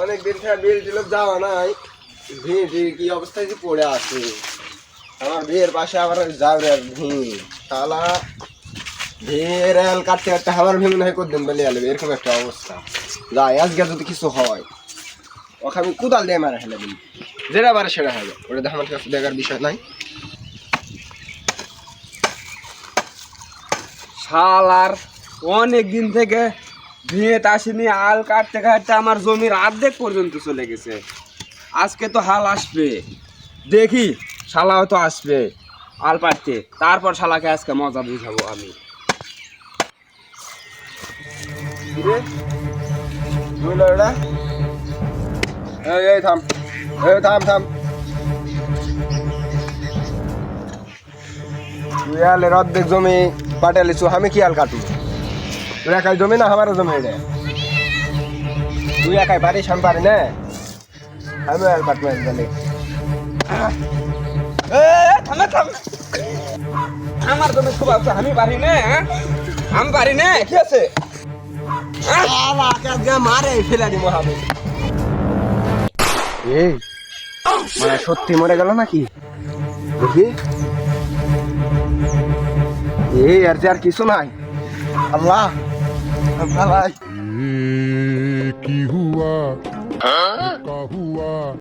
অনেক দিন থেকে বিল টিল যাওয়া নাই। ভিড় কি অবস্থায় যে পড়ে আছে। আমার বিয়ের পাশে আবার যাবে ভিড় শালা। ভিড় এল কাটতে কাটতে আমার ভিড় মনে হয় করদিন বেলে আলে এরকম একটা অবস্থা। যাই আজকে যদি কিছু হয় ওকে আমি কোদাল দিয়ে মারা ফেলে দিন, যেটা পারে সেটা হবে। ওটা আমার কাছে দেখার বিষয় নাই। শালার অনেক দিন থেকে ভিয়েত আসেনি, হাল কাটতে কাটতে আমার জমির অর্ধেক পর্যন্ত চলে গেছে। আজকে তো হাল আসবে, দেখি শালা হয়তো আসবে হাল পাড়তে, তারপর শালাকে আজকে মজা বুঝাবো আমি। এই থাম, এই থাম থাম। তুই আলে অর্ধেক জমি পাঠালিছু, আমি কি হাল কাটু? তুই একাই জমি না আমার জমি? এটা তুই একাই পারিস, আমি পারি না। আমি হাল কাটবো একদমই। থামে থাম, আমার জমি খুব আছে, আমি পারি না। আমি পারি না, কি আছে? মারে ফেলে দি মহাবী। এই মানে সত্যি মরে গেল নাকি দেখি? এই আর যে আর কিছু নাই। আল্লাহ আল্লাহ। কি হুয়া?